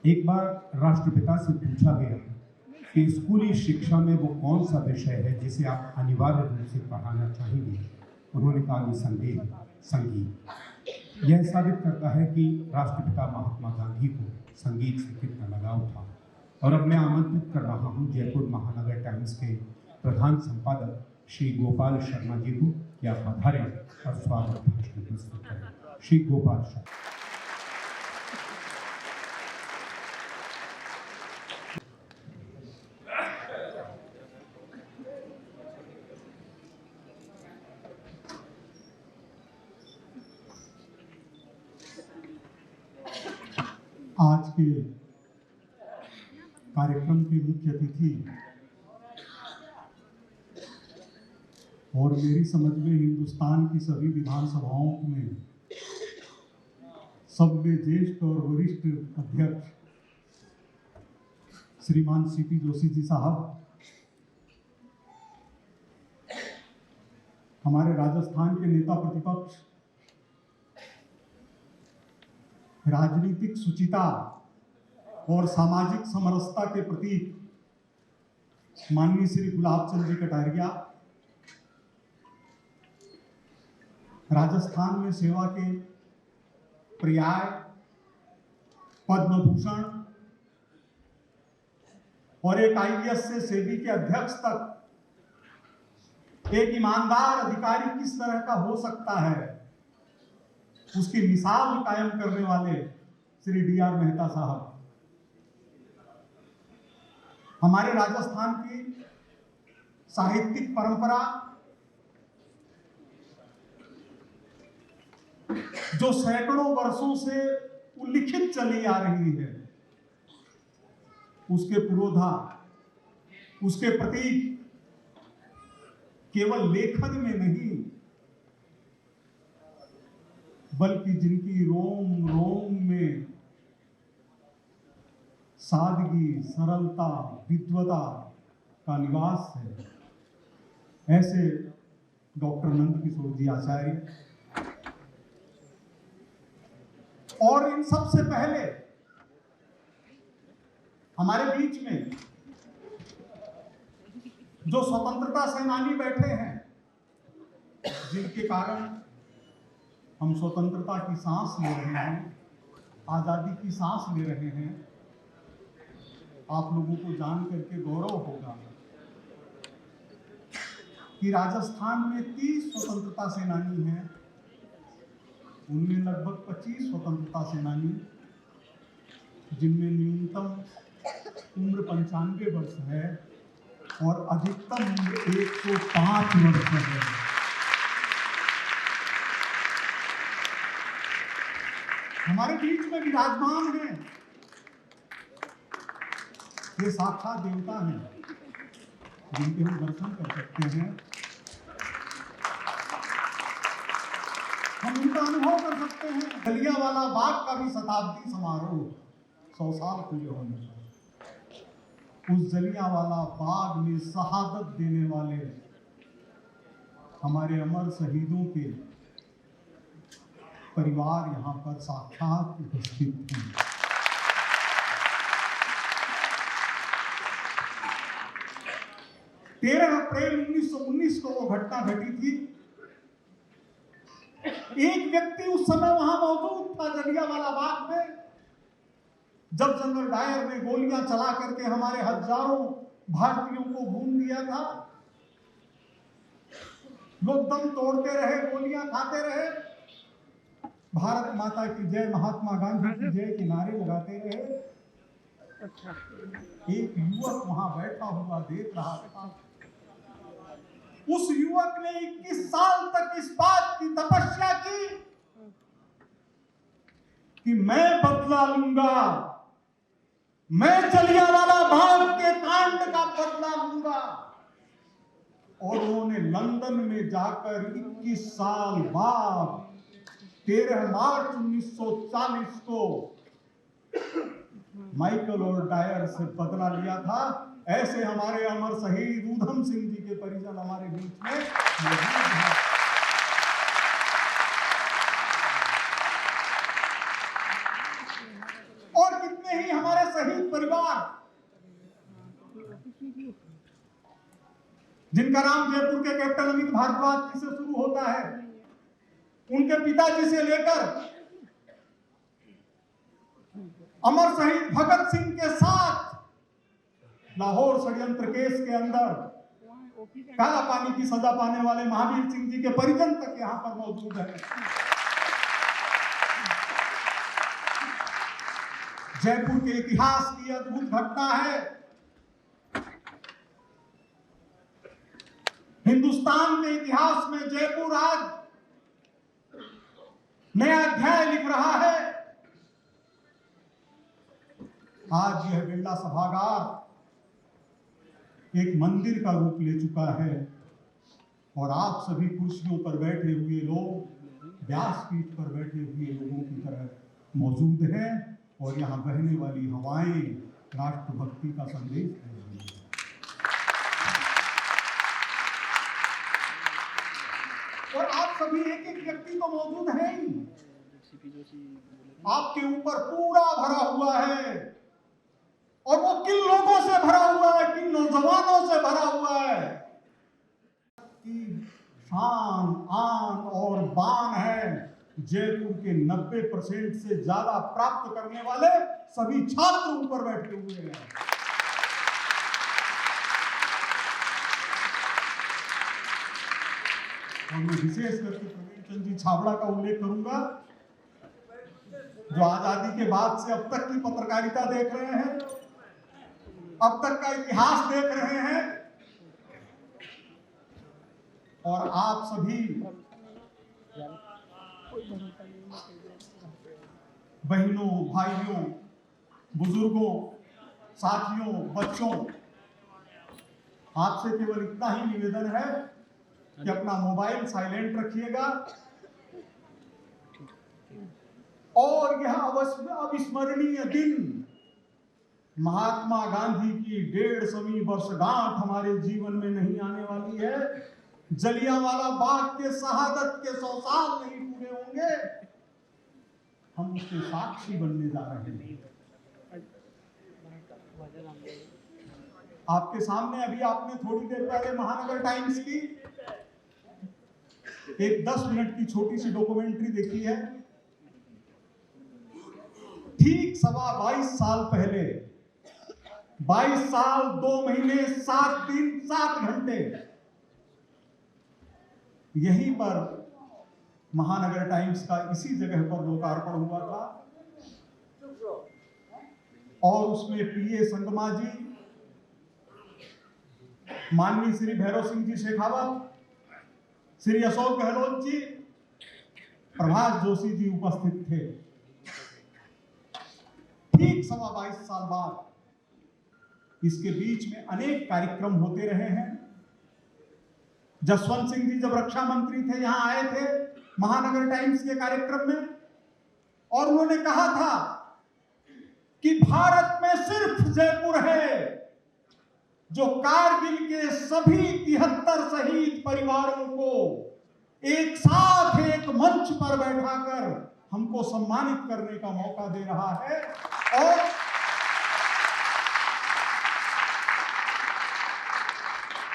एक बार राष्ट्रपिता से पूछा गया कि स्कूली शिक्षा में वो कौन सा विषय है जिसे आप अनिवार्य रूप से पढ़ाना चाहेंगे। उन्होंने कहा निसंदेह संगीत। यह साबित करता है कि राष्ट्रपिता महात्मा गांधी को संगीत से कितना लगाव था। और अब मैं आमंत्रित कर रहा हूं जयपुर महानगर टाइम्स के प्रधान संपादक श्री गोपाल शर्मा जी को कि आप पधारें और स्वागत भाषण प्रस्तुत करें। श्री गोपाल शर्मा। आज के कार्यक्रम के मुख्य अतिथि और मेरी समझ में हिंदुस्तान की सभी विधानसभाओं में सब में ज्येष्ठ और वरिष्ठ अध्यक्ष श्रीमान सीपी जोशी जी साहब, हमारे राजस्थान के नेता प्रतिपक्ष, राजनीतिक शुचिता और सामाजिक समरसता के प्रतीक माननीय श्री गुलाब चंद जी कटारिया, राजस्थान में सेवा के पर्याय पद्म भूषण और एक आईएएस से सेबी के अध्यक्ष तक एक ईमानदार अधिकारी किस तरह का हो सकता है, उसकी मिसाल कायम करने वाले श्री डी.आर. मेहता साहब, हमारे राजस्थान की साहित्यिक परंपरा जो सैकड़ों वर्षों से उल्लिखित चली आ रही है, उसके पुरोधा, उसके प्रतीक केवल लेखन में नहीं बल्कि जिनकी रोम रोम में सादगी, सरलता, विद्वता का निवास है, ऐसे डॉक्टर नंद किशोर जी आचार्य। और इन सबसे पहले हमारे बीच में जो स्वतंत्रता सेनानी बैठे हैं, जिनके कारण हम स्वतंत्रता की सांस ले रहे हैं, आजादी की सांस ले रहे हैं, आप लोगों को जान करके गौरव होगा कि राजस्थान में 30 स्वतंत्रता सेनानी हैं, उनमें लगभग 25 स्वतंत्रता सेनानी जिनमें न्यूनतम उम्र 95 वर्ष है और अधिकतम उम्र 105 वर्ष है। हमारे बीच में विराजमान हैं, ये साक्षात देवता हैं जिनके हम दर्शन कर सकते हैं, हम इनका अनुभव कर सकते हैं। जलियांवाला बाग का भी शताब्दी समारोह 100 साल पूरे होने पर उस जलियांवाला बाग में शहादत देने वाले हमारे अमर शहीदों के परिवार यहाँ पर साक्षात उपस्थित हैं। अप्रैल 1919 को वो घटना घटी थी। एक व्यक्ति उस समय वहां मौजूद था जलियांवाला बाग में, जब जनरल डायर ने गोलियां चला करके हमारे हजारों भारतीयों को भून दिया था। लोग दम तोड़ते रहे, गोलियां खाते रहे, भारत माता की जय, महात्मा गांधी की जय के नारे लगाते रहे। एक युवक वहां बैठा हुआ देख रहा था। उस युवक ने 21 साल तक इस बात की तपस्या की कि मैं बदला लूंगा, मैं जलियांवाला बाग के कांड का बदला लूंगा। और उन्होंने लंदन में जाकर 21 साल बाद 13 मार्च 1940 को माइकल और डायर से बदला लिया था। ऐसे हमारे अमर शहीद ऊधम सिंह जी के परिजन हमारे बीच में मौजूद हैं। और कितने ही हमारे शहीद परिवार जिनका नाम जयपुर के कैप्टन अमित भारद्वाज जी से शुरू होता है, उनके पिताजी से लेकर अमर शहीद भगत सिंह के साथ लाहौर षड्यंत्र केस के अंदर काला पानी की सजा पाने वाले महावीर सिंह जी के परिजन तक यहां पर मौजूद है। जयपुर के इतिहास की अद्भुत घटना है। हिंदुस्तान के इतिहास में जयपुर आज नया अध्याय लिख रहा है। आज यह बिरला सभागार एक मंदिर का रूप ले चुका है और आप सभी कुर्सियों पर बैठे हुए लोग व्यासपीठ पर बैठे हुए लोगों की तरह मौजूद हैं और यहाँ बहने वाली हवाएं राष्ट्रभक्ति का संदेश दे रही हैं। और आप सभी एक एक व्यक्ति तो मौजूद हैं ही, आपके ऊपर पूरा भरा हुआ है और वो किन लोगों से भरा हुआ है, किन नौजवानों से भरा हुआ है कि शान आन और बान है। जयपुर के 90% से ज्यादा प्राप्त करने वाले सभी छात्र ऊपर बैठे हुए हैं। और मैं विशेष करके प्रवीण चंद्र जी छाबड़ा का उल्लेख करूंगा, जो आजादी के बाद से अब तक की पत्रकारिता देख रहे हैं, अब तक का इतिहास देख रहे हैं और आप सभी बहनों, भाइयों, बुजुर्गों, साथियों, बच्चों, आपसे केवल इतना ही निवेदन है कि अपना मोबाइल साइलेंट रखिएगा और यह अविस्मरणीय दिन महात्मा गांधी की 150वीं वर्षगांठ हमारे जीवन में नहीं आने वाली है। जलियांवाला बाग के शहादत के 100 साल नहीं पूरे होंगे, हम उसके साक्षी बनने जा रहे हैं। आपके सामने अभी आपने थोड़ी देर पहले महानगर टाइम्स की एक 10 मिनट की छोटी सी डॉक्यूमेंट्री देखी है। ठीक 22 साल पहले, 22 साल 2 महीने 7 दिन 7 घंटे यहीं पर महानगर टाइम्स का इसी जगह पर लोकार्पण हुआ था और उसमें पीए संगमा जी, माननीय श्री भैरव सिंह जी शेखावत, श्री अशोक गहलोत जी, प्रभाष जोशी जी उपस्थित थे। ठीक 22 साल बाद इसके बीच में अनेक कार्यक्रम होते रहे हैं। जसवंत सिंह जी जब रक्षा मंत्री थे, यहां आए थे महानगर टाइम्स के कार्यक्रम में और उन्होंने कहा था कि भारत में सिर्फ जयपुर है जो कारगिल के सभी 73 शहीद परिवारों को एक साथ एक मंच पर बैठाकर हमको सम्मानित करने का मौका दे रहा है। और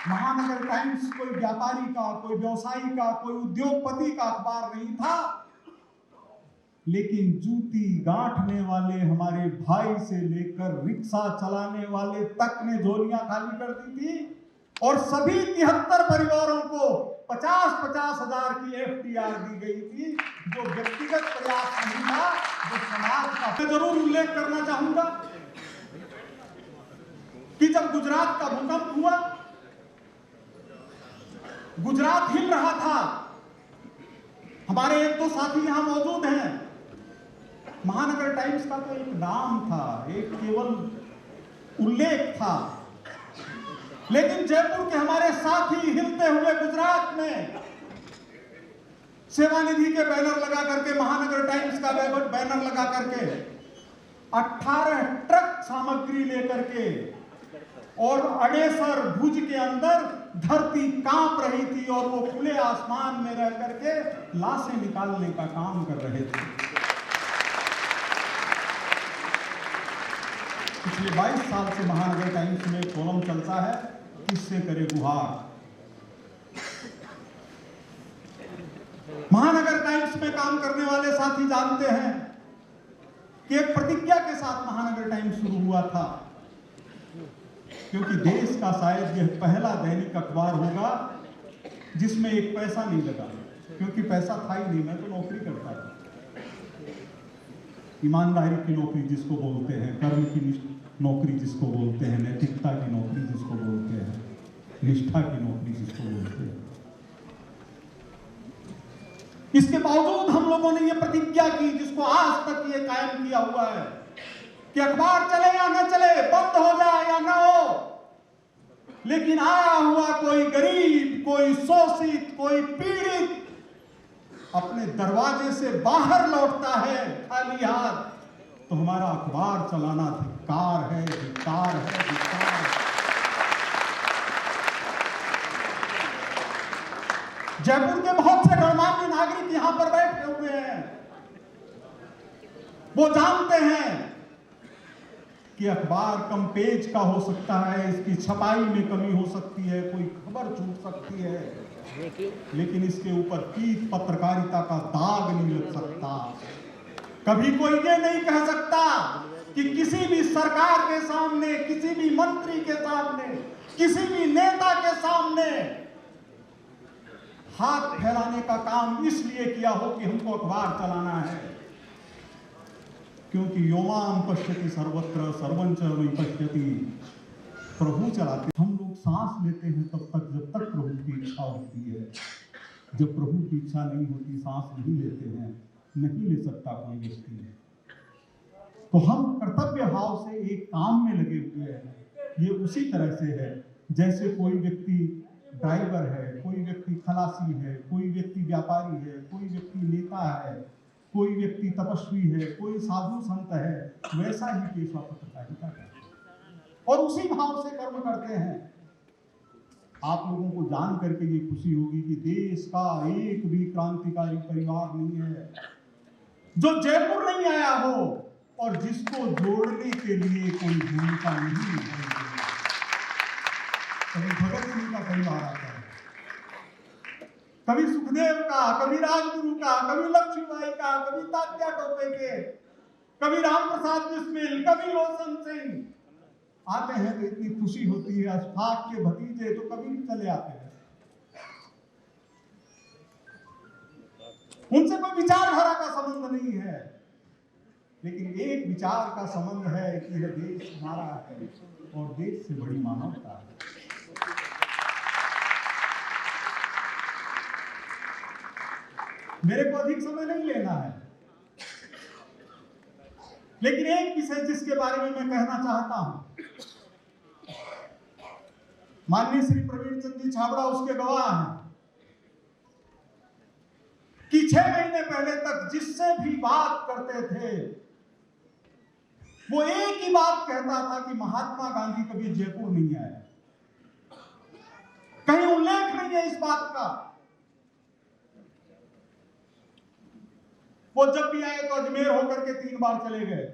महानगर टाइम्स कोई व्यापारी का, कोई व्यवसायी का, कोई उद्योगपति का अखबार नहीं था, लेकिन जूती गांठने वाले हमारे भाई से लेकर रिक्शा चलाने वाले तक ने झोलियां खाली कर दी थी और सभी 73 परिवारों को 50-50 हजार की एफडीआर दी गई थी, जो व्यक्तिगत प्रयास नहीं था, जो समाज का। मैं जरूर उल्लेख करना चाहूंगा कि जब गुजरात का भूकंप हुआ, गुजरात हिल रहा था, हमारे 1-2 साथी यहां मौजूद हैं। महानगर टाइम्स का तो एक नाम था, एक केवल उल्लेख था, लेकिन जयपुर के हमारे साथी हिलते हुए गुजरात में सेवानिधि के बैनर लगा करके, महानगर टाइम्स का बैनर लगा करके 18 ट्रक सामग्री लेकर के और अडेसर भुज के अंदर धरती कांप रही थी और वो खुले आसमान में रह करके लाशें निकालने का काम कर रहे थे। पिछले 22 साल से महानगर टाइम्स में कॉलम चलता है, किससे करे गुहार। महानगर टाइम्स में काम करने वाले साथी जानते हैं कि एक प्रतिज्ञा के साथ महानगर टाइम्स शुरू हुआ था, क्योंकि देश का शायद यह पहला दैनिक अखबार होगा जिसमें एक पैसा नहीं लगा, क्योंकि पैसा था ही नहीं, मैं तो नौकरी करता था। ईमानदारी की नौकरी जिसको बोलते हैं, कर्म की नौकरी जिसको बोलते हैं, नैतिकता की नौकरी जिसको बोलते हैं, निष्ठा की नौकरी जिसको बोलते हैं। इसके बावजूद हम लोगों ने यह प्रतिज्ञा की, जिसको आज तक ये कायम किया हुआ है कि अखबार चले या न चले, बंद हो जाए या न हो, लेकिन आया हुआ कोई गरीब, कोई शोषित, कोई पीड़ित अपने दरवाजे से बाहर लौटता है खाली हाथ, तो हमारा अखबार चलाना धिक्कार है, धिक्कार है, धिक्कार है। जयपुर के बहुत से गणमान्य नागरिक यहां पर बैठे हुए हैं, वो जानते हैं कि अखबार कम पेज का हो सकता है, इसकी छपाई में कमी हो सकती है, कोई खबर छूट सकती है, लेकिन इसके ऊपर कीट पत्रकारिता का दाग नहीं लग सकता। कभी कोई ये नहीं कह सकता कि किसी भी सरकार के सामने, किसी भी मंत्री के सामने, किसी भी नेता के सामने हाथ फैलाने का काम इसलिए किया हो कि हमको अखबार चलाना है, क्योंकि योमाम पश्यति सर्वत्र सर्वंच वै पश्यति, प्रभु चलाते। हम लोग सांस लेते हैं तब तक जब तक प्रभु की इच्छा होती है, जब प्रभु की इच्छा नहीं होती सांस नहीं लेते हैं, नहीं ले सकता कोई व्यक्ति। तो हम कर्तव्य भाव से एक काम में लगे हुए हैं। ये उसी तरह से है जैसे कोई व्यक्ति ड्राइवर है, कोई व्यक्ति खलासी है, कोई व्यक्ति व्यापारी है, कोई व्यक्ति नेता है, कोई व्यक्ति तपस्वी है, कोई साधु संत है, वैसा ही पेशा पत्रकारिता का, और उसी भाव से कर्म करते हैं। आप लोगों को जान करके ये खुशी होगी कि देश का एक भी क्रांतिकारी परिवार नहीं है जो जयपुर नहीं आया हो और जिसको जोड़ने के लिए कोई भूमिका नहीं है। कभी भगत सिंह का परिवार आता है, कभी सुखदेव का, कभी राजगुरु का, कभी लक्ष्मीबाई का, कभी तात्या टोपे के, कभी राम प्रसाद बिस्मिल, कभी रोशन सिंह आते हैं तो इतनी खुशी होती है। अशफाक के भतीजे तो कभी भी चले आते हैं, उनसे कोई विचारधारा का संबंध नहीं है, लेकिन एक विचार का संबंध है कि यह देश हमारा है और देश से बड़ी मानवता है। मेरे को अधिक समय नहीं लेना है, लेकिन एक विषय जिसके बारे में मैं कहना चाहता हूं, माननीय श्री प्रवीण चंद जी छाबड़ा उसके गवाह हैं कि 6 महीने पहले तक जिससे भी बात करते थे वो एक ही बात कहता था कि महात्मा गांधी कभी जयपुर नहीं आए। कहीं उल्लेख नहीं है इस बात का। वो जब भी आए तो अजमेर होकर के 3 बार चले गए।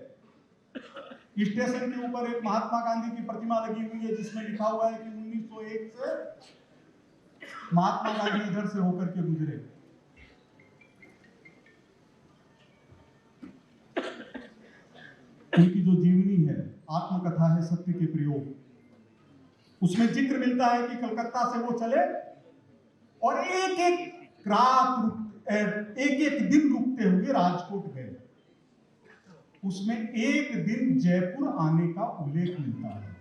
स्टेशन के ऊपर एक महात्मा गांधी की प्रतिमा लगी हुई है जिसमें लिखा हुआ है कि 1901 से महात्मा गांधी इधर से होकर के गुजरे। उनकी जो जीवनी है, आत्मकथा है सत्य के प्रयोग, उसमें जिक्र मिलता है कि कलकत्ता से वो चले और एक एक रात एक एक दिन रुकते हुए राजकोट गए। उसमें एक दिन जयपुर आने का उल्लेख मिलता है।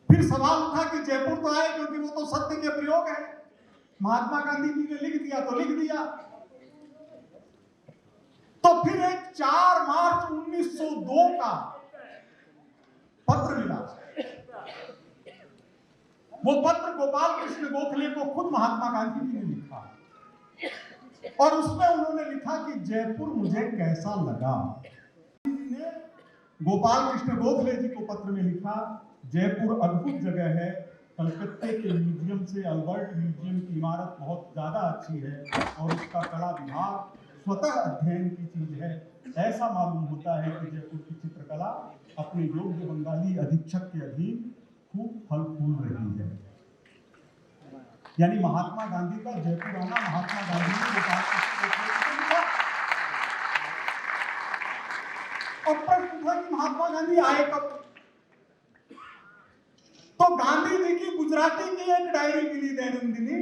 फिर सवाल उठा कि जयपुर तो आए क्योंकि वो तो सत्य के प्रयोग है, महात्मा गांधी जी ने लिख दिया तो लिख दिया। तो फिर एक 4 मार्च 1902 का पत्र मिला। वो पत्र गोपाल कृष्ण गोखले को खुद महात्मा गांधी जी ने लिखा और उसमें उन्होंने लिखा कि जयपुर मुझे कैसा लगा। ने गोपाल कृष्ण गोखले जी को पत्र में लिखा, जयपुर अद्भुत जगह है, कलकत्ते के म्यूजियम से अल्बर्ट म्यूजियम की इमारत बहुत ज्यादा अच्छी है और उसका कला विभाग स्वतः अध्ययन की चीज है। ऐसा मालूम होता है कि जयपुर की चित्रकला अपने योग्य बंगाली अधीक्षक के अधीन खूब फल फूल रही है। यानी महात्मा गांधी का जयपुर आना, महात्मा गांधी ने गोपाल और प्रश्न था कि महात्मा गांधी आए कब। तो गांधी जी की गुजराती की एक डायरी मिली दैनंदिनी,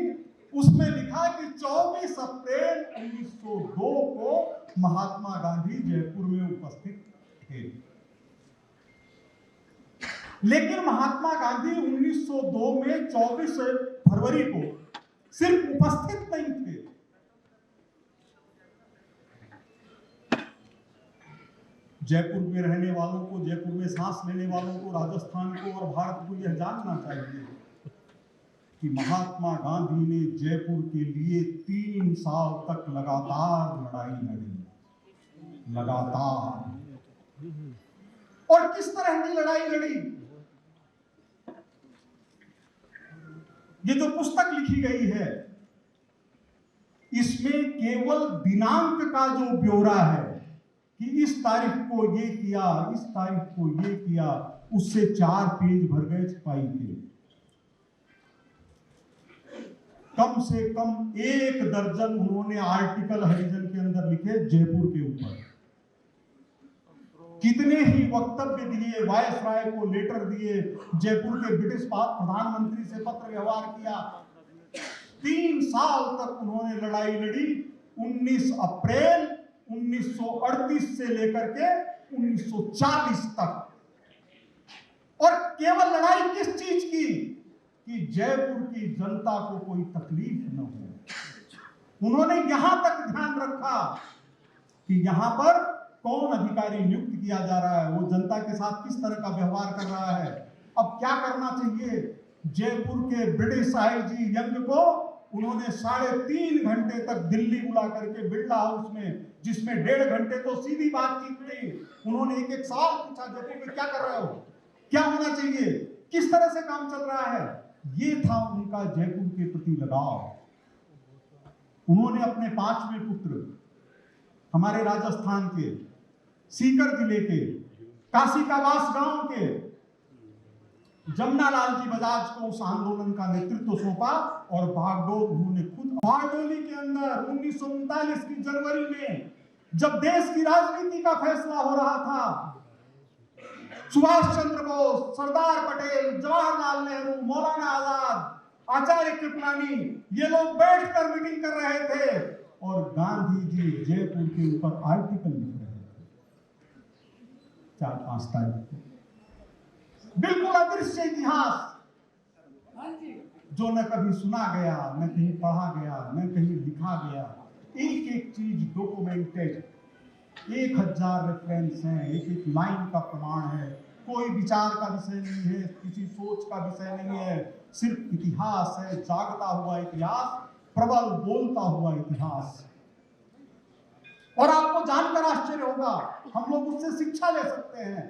उसमें लिखा कि 24 अप्रैल 1902 को महात्मा गांधी जयपुर में उपस्थित थे। लेकिन महात्मा गांधी 1902 में 24 फरवरी को सिर्फ उपस्थित नहीं थे, जयपुर में रहने वालों को, जयपुर में सांस लेने वालों को, राजस्थान को और भारत को यह जानना चाहिए कि महात्मा गांधी ने जयपुर के लिए 3 साल तक लगातार लड़ाई लड़ी, लगातार। और किस तरह की लड़ाई लड़ी? ये जो पुस्तक लिखी गई है, इसमें केवल दिनांक का जो ब्यौरा है कि इस तारीख को ये किया, इस तारीख को ये किया, उससे 4 पेज भर गए छपाई के। कम से कम 1 दर्जन उन्होंने आर्टिकल हरिजन के अंदर लिखे जयपुर के ऊपर। कितने ही वक्तव्य दिए, वायसराय को लेटर दिए, जयपुर के ब्रिटिश प्रधानमंत्री से पत्र व्यवहार किया। 3 साल तक उन्होंने लड़ाई लड़ी। 19 अप्रैल 1938 से लेकर के 1940 तक। और केवल लड़ाई किस चीज की? कि जयपुर की जनता को कोई तकलीफ न हो। उन्होंने यहां तक ध्यान रखा कि यहां पर कौन अधिकारी नियुक्त किया जा रहा है, वो जनता के साथ किस तरह का व्यवहार कर रहा है, अब क्या करना चाहिए। जयपुर के ब्रिटिश आईजी यंग को उन्होंने 3.5 घंटे तक दिल्ली बुला करके बिरला हाउस में, जिसमें 1.5 घंटे तो सीधी बातचीत थी, उन्होंने एक सवाल पूछा, जयपुर में क्या कर रहे हो, क्या होना चाहिए, किस तरह से काम चल रहा है। ये था उनका जयपुर के प्रति लगाव। उन्होंने अपने 5वें पुत्र, हमारे राजस्थान के सीकर जिले के काशिकावास गांव के जमुनालाल जी बजाज को उस आंदोलन का नेतृत्व सौंपा और भागदौड़ उन्होंने खुद। बारडोली के अंदर 1939 की जनवरी में जब देश की राजनीति का फैसला हो रहा था, सुभाष चंद्र बोस, सरदार पटेल, जवाहरलाल नेहरू, मौलाना आजाद, आचार्य कृपलानी, ये लोग बैठकर मीटिंग कर रहे थे और गांधी जी जयपुर के ऊपर आर्टिकल लिख रहे थे 4-5 तारीख को। बिल्कुल अदृश्य इतिहास जो न कभी सुना गया, न कहीं पढ़ा गया, न कहीं लिखा गया। एक एक चीज डॉक्यूमेंटेड, 1000 रेफरेंस हैं, एक एक लाइन का प्रमाण है। कोई विचार का विषय नहीं है, किसी सोच का विषय नहीं है, सिर्फ इतिहास है, जागता हुआ इतिहास, प्रबल बोलता हुआ इतिहास। और आपको जानकर आश्चर्य होगा, हम लोग उससे शिक्षा ले सकते हैं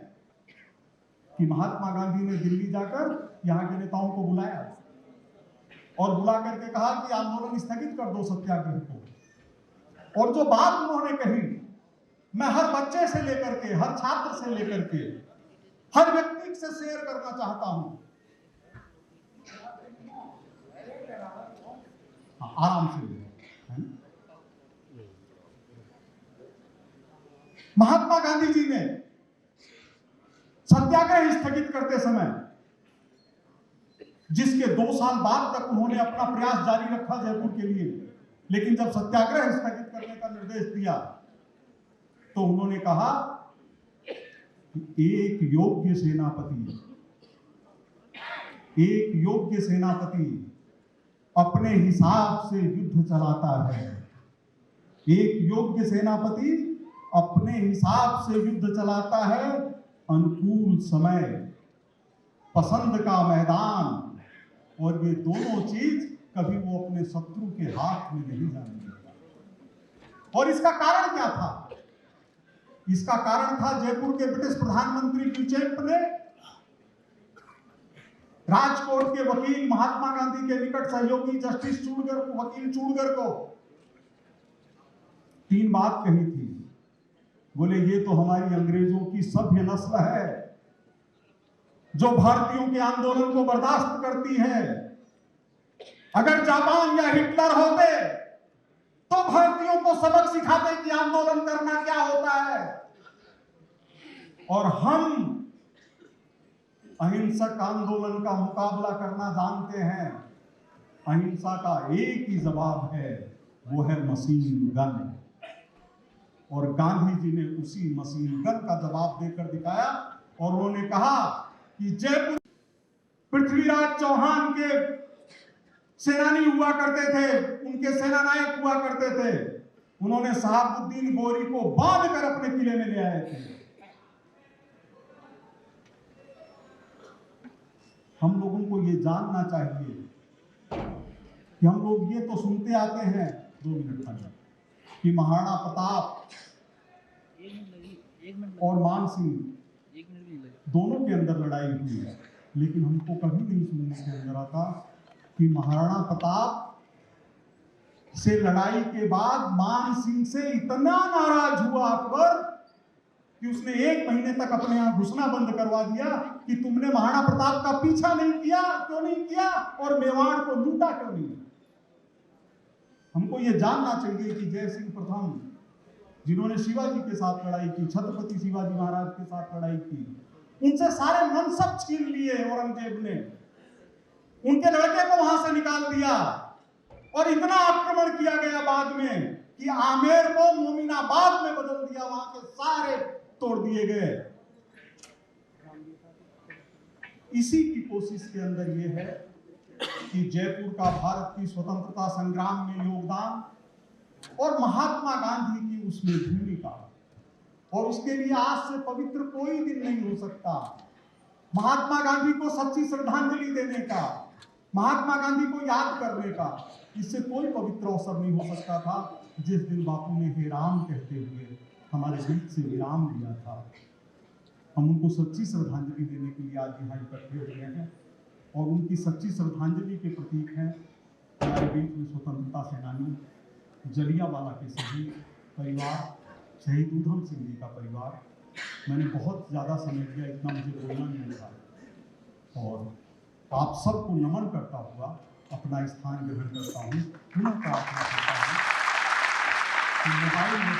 कि महात्मा गांधी ने दिल्ली जाकर यहाँ के नेताओं को बुलाया और बुला करके कहा कि आंदोलन स्थगित कर दो, सत्याग्रह को। और जो बात उन्होंने कही, मैं हर बच्चे से लेकर के, हर छात्र से लेकर के, हर व्यक्ति से शेयर करना चाहता हूं। आराम से है। महात्मा गांधी जी ने सत्याग्रह स्थगित करते समय, जिसके 2 साल बाद तक उन्होंने अपना प्रयास जारी रखा जयपुर के लिए, लेकिन जब सत्याग्रह स्थगित करने का निर्देश दिया तो उन्होंने कहा कि एक योग्य सेनापति अपने हिसाब से युद्ध चलाता है। एक योग्य सेनापति अपने हिसाब से युद्ध चलाता है। अनुकूल समय, पसंद का मैदान, और ये दोनों चीज कभी वो अपने शत्रु के हाथ में नहीं जाने देता। और इसका कारण क्या था? इसका कारण था जयपुर के ब्रिटिश प्रधानमंत्री ड्यूचेम्प ने राजकोट के वकील, महात्मा गांधी के निकट सहयोगी जस्टिस वकील चूड़गर को तीन बात कही थी। बोले ये तो हमारी अंग्रेजों की सभ्य नस्ल है जो भारतीयों के आंदोलन को बर्दाश्त करती है। अगर जापान या हिटलर होते तो भारतीयों को सबक सिखाते कि आंदोलन करना क्या होता है। और हम अहिंसक आंदोलन का मुकाबला करना जानते हैं। अहिंसा का एक ही जवाब है, वो है मशीन गन। और गांधी जी ने उसी मशीन गन का जवाब देकर दिखाया। और उन्होंने कहा कि जयपुर पृथ्वीराज चौहान के सेनानी हुआ करते थे, उनके सेनानायक हुआ करते थे। उन्होंने शहाबुद्दीन गोरी को बांध कर अपने किले में ले आए थे। हम लोगों को ये जानना चाहिए कि हम लोग ये तो सुनते आते हैं 2 मिनट पहले कि महाराणा प्रताप और मान सिंह दोनों के अंदर लड़ाई हुई है, लेकिन हमको कभी नहीं सुनने के अंदर आता कि महाराणा प्रताप से लड़ाई के बाद मान सिंह से इतना नाराज हुआ अकबर कि उसने 1 महीने तक अपने यहाँ घुसना बंद करवा दिया कि तुमने महाराणा प्रताप का पीछा नहीं किया, क्यों नहीं किया, और मेवाड़ को लूटा क्यों नहीं। हमको ये जानना चाहिए कि जय सिंह प्रथम जिन्होंने शिवाजी के साथ लड़ाई की, छत्रपति शिवाजी महाराज के साथ लड़ाई की, उनसे सारे मनसब छीन लिए औरंगजेब ने, उनके लड़के को वहां से निकाल दिया और इतना आक्रमण किया गया बाद में कि आमेर को मोमिनाबाद में बदल दिया, वहां के सारे तोड़ दिए गए। इसी की कोशिश के अंदर यह है कि जयपुर का भारत की स्वतंत्रता संग्राम में योगदान और महात्मा गांधी की उसमें भूमिका, और उसके लिए आज से पवित्र कोई दिन नहीं हो सकता। महात्मा गांधी को सच्ची श्रद्धांजलि देने का, महात्मा गांधी को याद करने का, इससे कोई पवित्र अवसर नहीं हो सकता था जिस दिन बापू ने हे राम कहते हुए हमारे बीच से विराम लिया था। हम उनको सच्ची श्रद्धांजलि देने के लिए आज यहाँ इकट्ठे हुए हैं और उनकी सच्ची श्रद्धांजलि के प्रतीक हैं हमारे बीच में स्वतंत्रता सेनानी जलियांवाला के सभी परिवार, शहीद उधम सिंह जी का परिवार। मैंने बहुत ज़्यादा समय लिया, इतना मुझे बोलना नहीं था, और आप सबको नमन करता हुआ अपना स्थान ग्रहण करता हूँ। पुनः प्रार्थना करता हूँ कि मोबाइल में